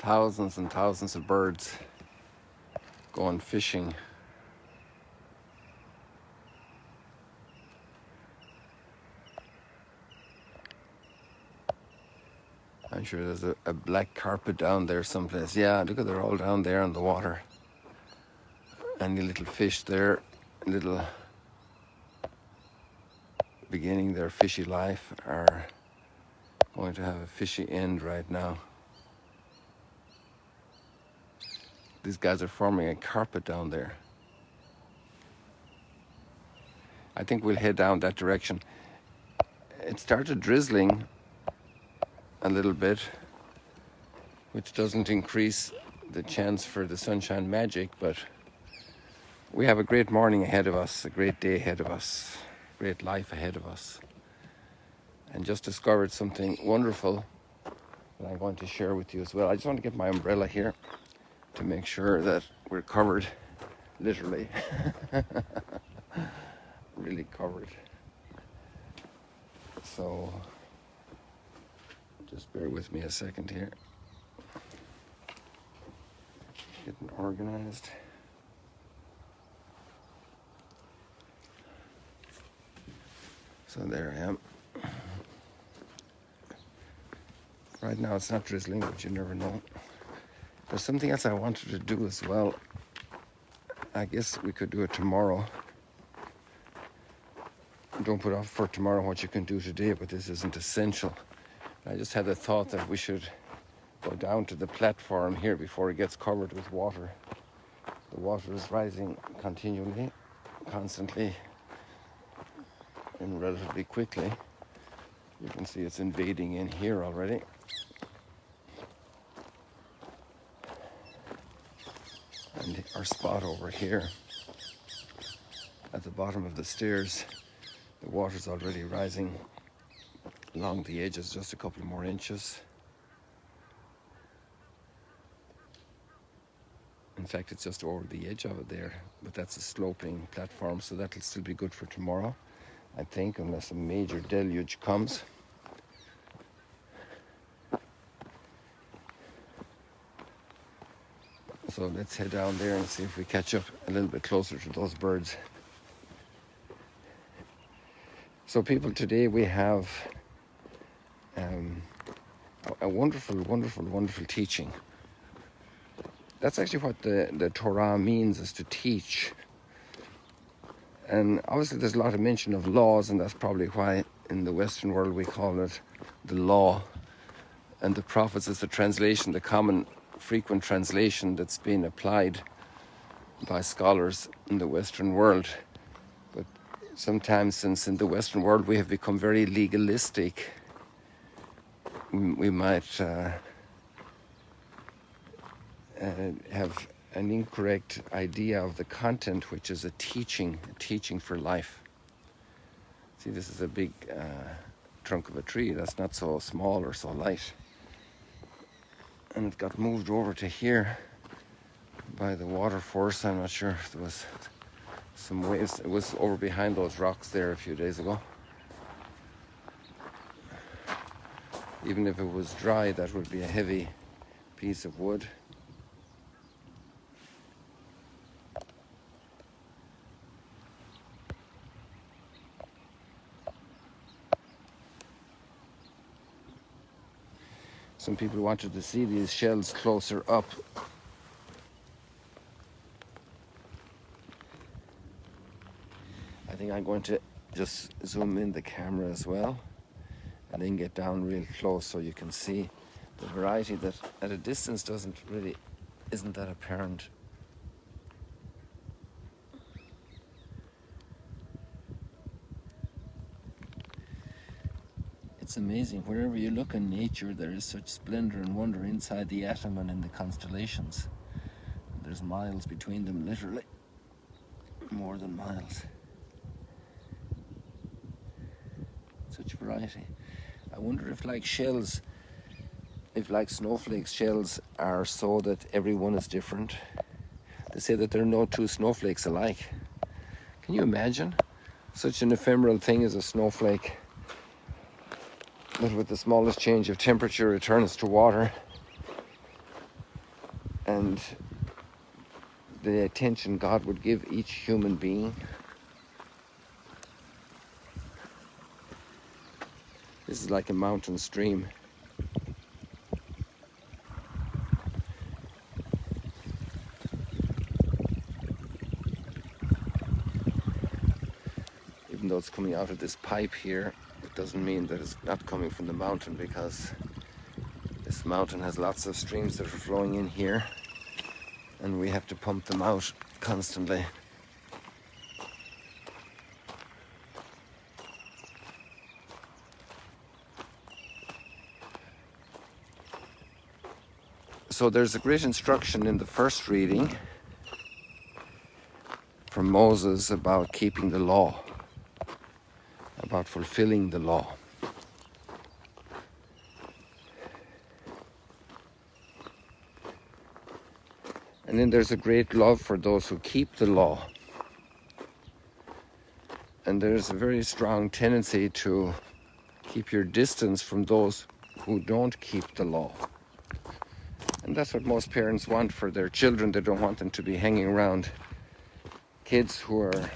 thousands and thousands of birds going fishing. I'm sure there's a black carpet down there someplace. Yeah, look at, they're all down there in the water. And the little fish there, little beginning their fishy life, are going to have a fishy end right now. These guys are forming a carpet down there. I think we'll head down that direction. It started drizzling a little bit, which doesn't increase the chance for the sunshine magic, but we have a great morning ahead of us, a great day ahead of us, great life ahead of us. And just discovered something wonderful that I'm going to share with you as well. I just want to get my umbrella here to make sure that we're covered, literally. Really covered. So just bear with me a second here. Getting organized. So there I am. Right now it's not drizzling, but you never know. There's something else I wanted to do as well. I guess we could do it tomorrow. Don't put off for tomorrow what you can do today, but this isn't essential. I just had a thought that we should go down to the platform here before it gets covered with water. The water is rising continually, constantly, and relatively quickly. You can see it's invading in here already. And our spot over here at the bottom of the stairs, the water's already rising along the edges, just a couple more inches. In fact, it's just over the edge of it there, but that's a sloping platform, so that'll still be good for tomorrow, I think, unless a major deluge comes. So let's head down there and see if we catch up a little bit closer to those birds. So people, today we have a wonderful, wonderful, wonderful teaching. That's actually what the Torah means, is to teach. And obviously there's a lot of mention of laws, and that's probably why in the Western world we call it the law. And the prophets is the translation, the common frequent translation that's been applied by scholars in the Western world. But sometimes, since in the Western world we have become very legalistic, we might have an incorrect idea of the content, which is a teaching for life. See, this is a big trunk of a tree that's not so small or so light. And it got moved over to here by the water force. I'm not sure if there was some waves. It was over behind those rocks there a few days ago. Even if it was dry, that would be a heavy piece of wood. Some people wanted to see these shells closer up. I think I'm going to just zoom in the camera as well, and then get down real close so you can see the variety that at a distance isn't that apparent. It's amazing. Wherever you look in nature, there is such splendor and wonder inside the atom and in the constellations. There's miles between them, literally. More than miles. Such variety. I wonder if, like shells, if like snowflakes, shells are so that everyone is different. They say that there are no two snowflakes alike. Can you imagine such an ephemeral thing as a snowflake, that with the smallest change of temperature it turns to water? and the attention God would give each human being. This is like a mountain stream. Even though it's coming out of this pipe here, it doesn't mean that it's not coming from the mountain, because this mountain has lots of streams that are flowing in here, and we have to pump them out constantly. So there's a great instruction in the first reading from Moses about keeping the law, about fulfilling the law. And then there's a great love for those who keep the law. And there's a very strong tendency to keep your distance from those who don't keep the law. And that's what most parents want for their children. They don't want them to be hanging around kids who are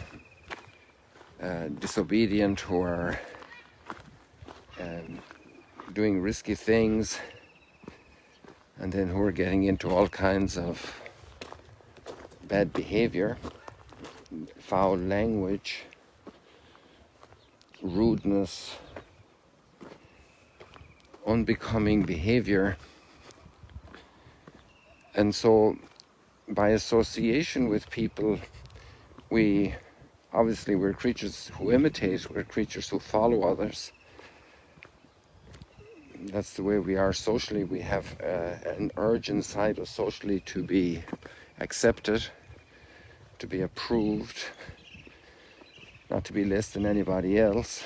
disobedient, who are doing risky things, and then who are getting into all kinds of bad behavior, foul language, rudeness, unbecoming behavior. And so by association with people, we're creatures who imitate, we're creatures who follow others. That's the way we are socially. We have an urge inside us socially to be accepted, to be approved, not to be less than anybody else.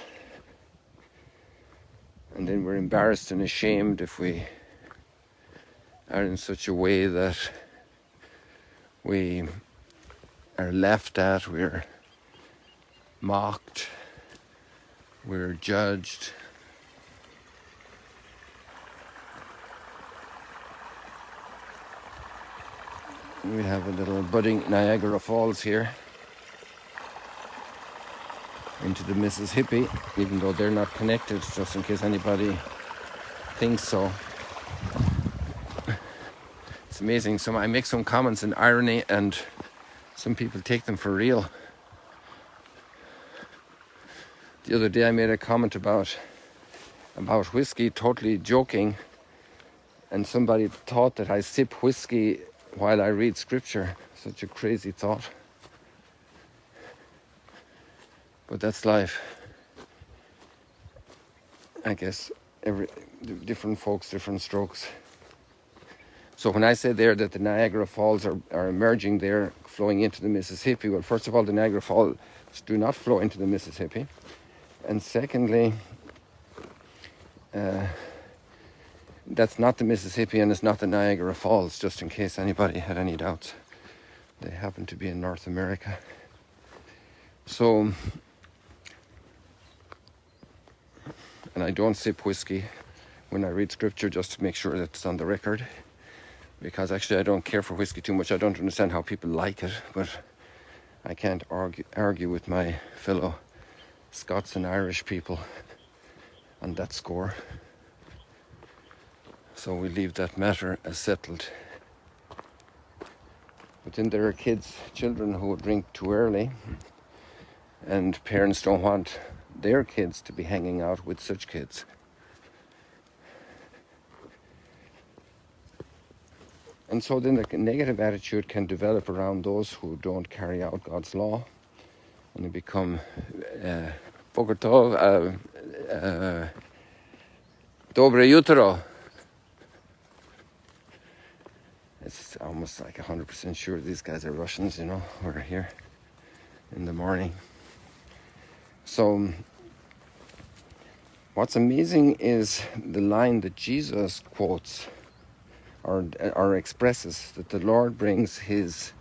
And then we're embarrassed and ashamed if we are in such a way that we are laughed at, we're mocked, we're judged. We have a little budding Niagara Falls here into the Mississippi, even though they're not connected, just in case anybody thinks so. It's amazing. I make some comments in irony, and some people take them for real. The other day I made a comment about whiskey, totally joking, and somebody thought that I sip whiskey while I read scripture. Such a crazy thought. But that's life. I guess different folks, different strokes. So when I say there that the Niagara Falls are emerging there, flowing into the Mississippi, well, first of all, the Niagara Falls do not flow into the Mississippi. And secondly, that's not the Mississippi and it's not the Niagara Falls, just in case anybody had any doubts. They happen to be in North America. So, and I don't sip whiskey when I read scripture, just to make sure that it's on the record. Because actually I don't care for whiskey too much. I don't understand how people like it, but I can't argue with my fellow Scots and Irish people on that score. So we leave that matter as settled. But then there are children who drink too early, and parents don't want their kids to be hanging out with such kids. And so then a negative attitude can develop around those who don't carry out God's law, and they become Boker Tov, Dobre Jutro. It's almost like 100% sure these guys are Russians, we're here in the morning. So what's amazing is the line that Jesus quotes or expresses, that the Lord brings his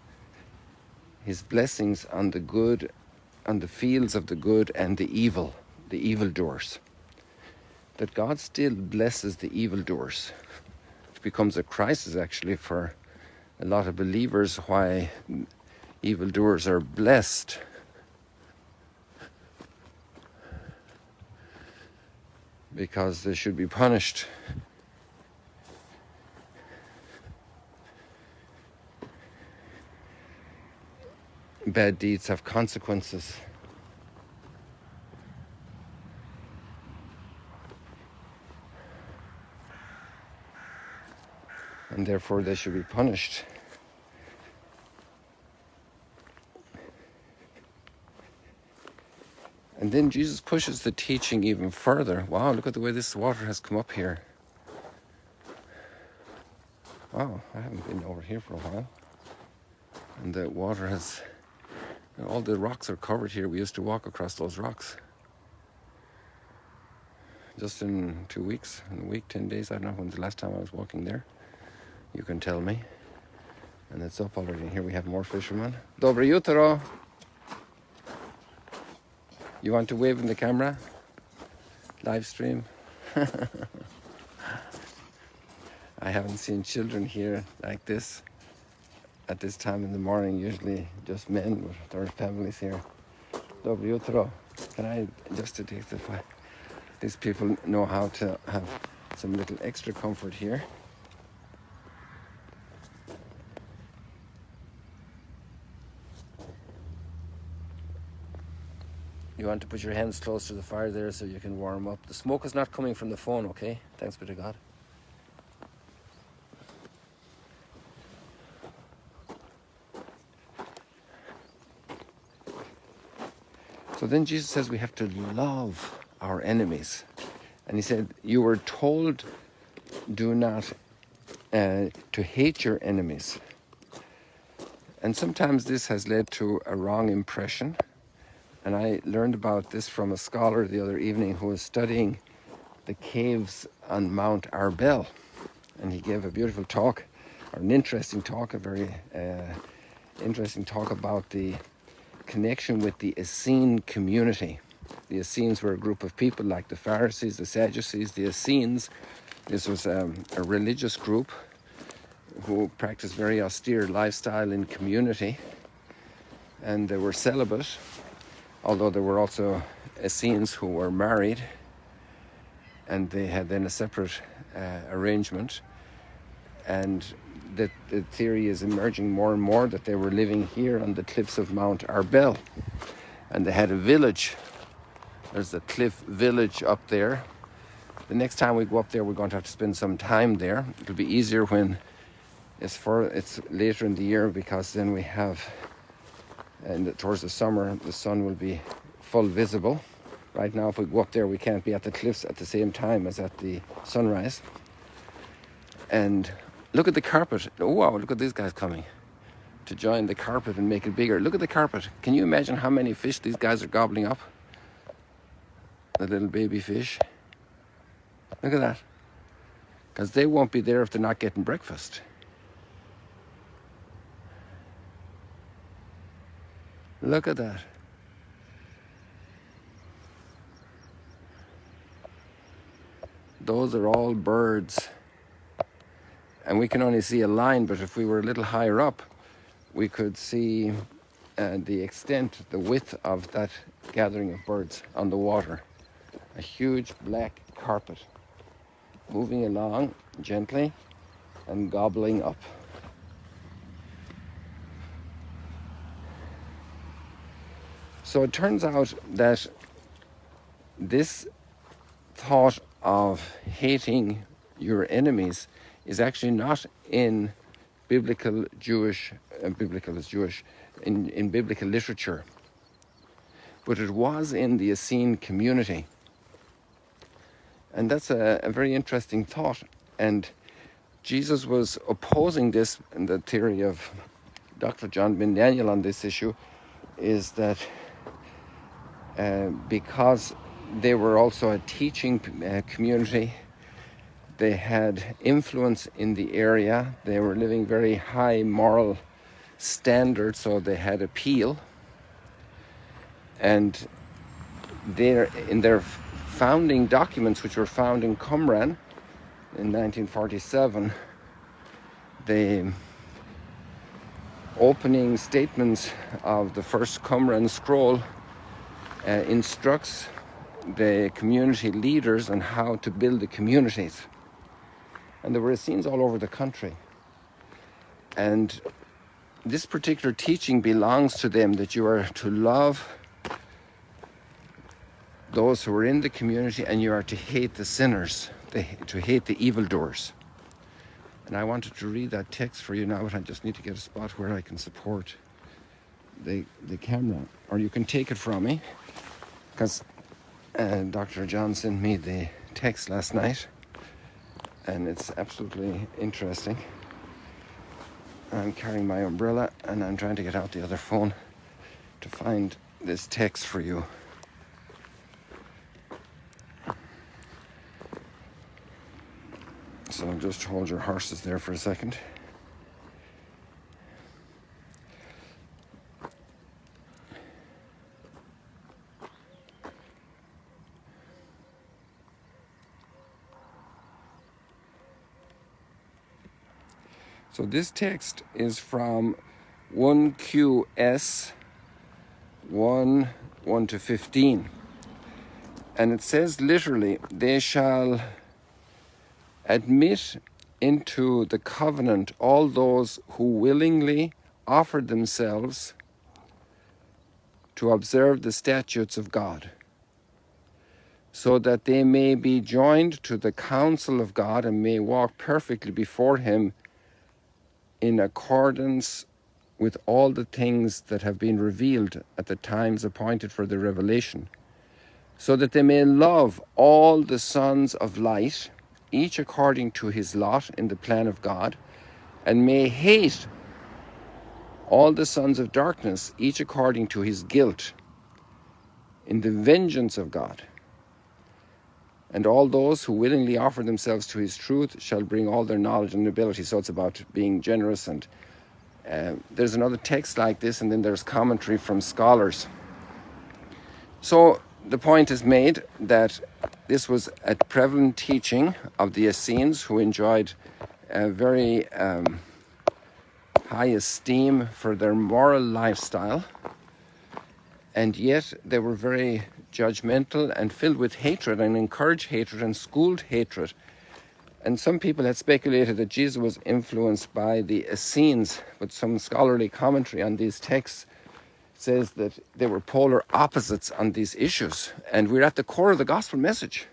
blessings on the good, on the fields of the good and the evildoers. That God still blesses the evildoers. It becomes a crisis actually for a lot of believers why evildoers are blessed. Because they should be punished. Bad deeds have consequences. And therefore they should be punished. And then Jesus pushes the teaching even further. Wow, look at the way this water has come up here. Wow, I haven't been over here for a while. And the water has, all the rocks are covered here. We used to walk across those rocks. Just in 2 weeks, in a week, 10 days, I don't know when's the last time I was walking there. You can tell me. And it's up already. Here we have more fishermen. Dobre jutro. You want to wave in the camera? Live stream? I haven't seen children here like this at this time in the morning. Usually just men with their families here. Dobre jutro. Can I just to testify? These people know how to have some little extra comfort here. You want to put your hands close to the fire there so you can warm up. The smoke is not coming from the phone, okay? Thanks be to God. So then Jesus says we have to love our enemies. And he said, you were told do not to hate your enemies. And sometimes this has led to a wrong impression. And I learned about this from a scholar the other evening who was studying the caves on Mount Arbel. And he gave a beautiful talk, or an interesting talk, a very interesting talk about the connection with the Essene community. The Essenes were a group of people like the Pharisees, the Sadducees, the Essenes. This was a religious group who practiced very austere lifestyle in community. And they were celibate. Although there were also Essenes who were married, and they had then a separate arrangement. And the theory is emerging more and more that they were living here on the cliffs of Mount Arbel. And they had a village. There's a cliff village up there. The next time we go up there, we're going to have to spend some time there. It'll be easier when it's later in the year, because then we have, and towards the summer, the sun will be full visible. Right now, if we go up there, we can't be at the cliffs at the same time as at the sunrise. And look at the carpet. Oh, wow, look at these guys coming to join the carpet and make it bigger. Look at the carpet. Can you imagine how many fish these guys are gobbling up? The little baby fish. Look at that. Because they won't be there if they're not getting breakfast. Look at that. Those are all birds. And we can only see a line, but if we were a little higher up, we could see the extent, the width of that gathering of birds on the water. A huge black carpet moving along gently and gobbling up. So it turns out that this thought of hating your enemies is actually not in biblical Jewish, biblical is Jewish, in biblical literature, but it was in the Essene community. And that's a very interesting thought. And Jesus was opposing this, and the theory of Dr. John Ben Daniel on this issue is that because they were also a teaching community, they had influence in the area, they were living very high moral standards, so they had appeal. And in their founding documents, which were found in Qumran in 1947, they opening statements of the first Qumran scroll instructs the community leaders on how to build the communities. And there were Essenes all over the country. And this particular teaching belongs to them, that you are to love those who are in the community and you are to hate the sinners, to hate the evildoers. And I wanted to read that text for you now, but I just need to get a spot where I can support the camera. Or you can take it from me, because Dr. John sent me the text last night, and it's absolutely interesting. I'm carrying my umbrella, and I'm trying to get out the other phone to find this text for you. So just hold your horses there for a second. So this text is from 1QS 1 to 15. And it says literally, they shall admit into the covenant all those who willingly offer themselves to observe the statutes of God, so that they may be joined to the counsel of God and may walk perfectly before him in accordance with all the things that have been revealed at the times appointed for the revelation, so that they may love all the sons of light, each according to his lot in the plan of God, and may hate all the sons of darkness, each according to his guilt, in the vengeance of God. And all those who willingly offer themselves to his truth shall bring all their knowledge and ability. So it's about being generous. And there's another text like this, and then there's commentary from scholars. So the point is made that this was a prevalent teaching of the Essenes, who enjoyed a very high esteem for their moral lifestyle, and yet they were very judgmental and filled with hatred, and encouraged hatred and schooled hatred. And some people had speculated that Jesus was influenced by the Essenes, but some scholarly commentary on these texts says that they were polar opposites on these issues. And we're at the core of the gospel message,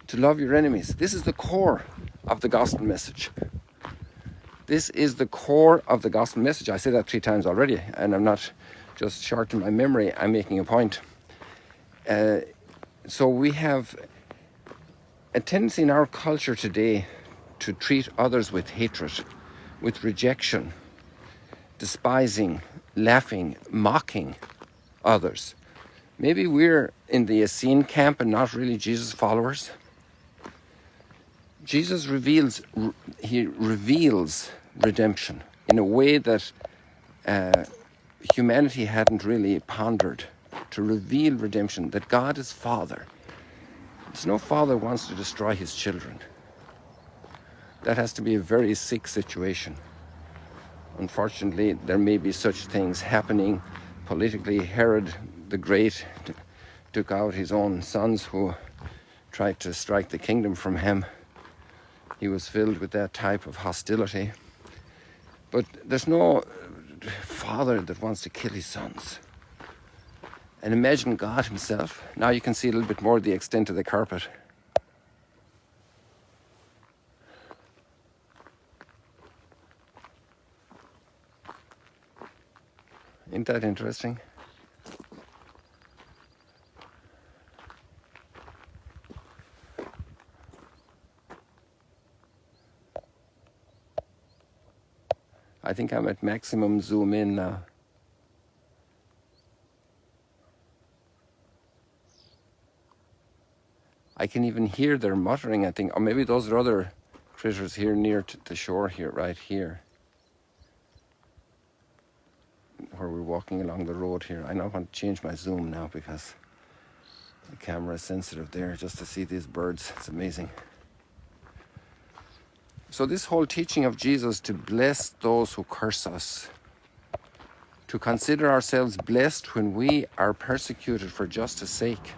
to love your enemies. This is the core of the gospel message. This is the core of the gospel message. I said that 3 times already, and I'm not just short in my memory, I'm making a point. So we have a tendency in our culture today to treat others with hatred, with rejection, despising, laughing, mocking others. Maybe we're in the Essene camp and not really Jesus followers. Jesus reveals redemption in a way that humanity hadn't really pondered, to reveal redemption, that God is Father. There's no father who wants to destroy his children. That has to be a very sick situation. Unfortunately, there may be such things happening politically. Herod the Great took out his own sons who tried to strike the kingdom from him. He was filled with that type of hostility. But there's no father that wants to kill his sons. And imagine God himself. Now you can see a little bit more of the extent of the carpet. Isn't that interesting? I think I'm at maximum zoom in now. I can even hear their muttering, I think. Or maybe those are other critters here near to the shore here, right here. Where we're walking along the road here. I now want to change my zoom now because the camera is sensitive there, just to see these birds. It's amazing. So this whole teaching of Jesus to bless those who curse us, to consider ourselves blessed when we are persecuted for justice' sake.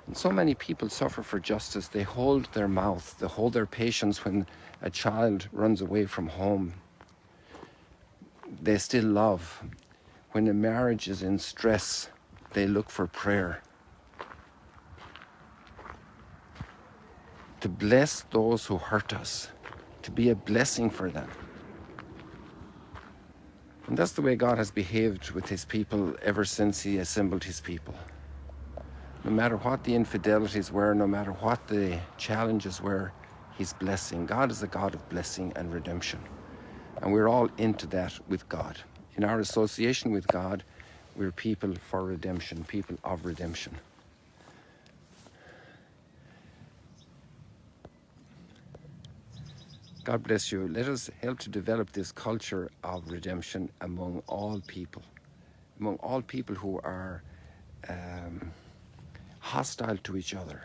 And so many people suffer for justice. They hold their mouth, they hold their patience when a child runs away from home. They still love. When a marriage is in stress, they look for prayer. To bless those who hurt us, to be a blessing for them. And that's the way God has behaved with his people ever since he assembled his people. No matter what the infidelities were, no matter what the challenges were, he's blessing. God is a God of blessing and redemption. And we're all into that with God. In our association with God, we're people for redemption, people of redemption. God bless you. Let us help to develop this culture of redemption among all people who are hostile to each other,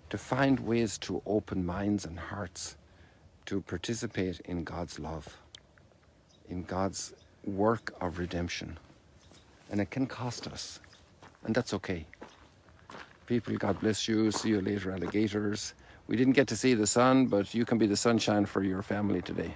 to find ways to open minds and hearts to participate in God's love, in God's work of redemption. And it can cost us, and that's okay. People, God bless you. See you later, alligators. We didn't get to see the sun, but you can be the sunshine for your family today.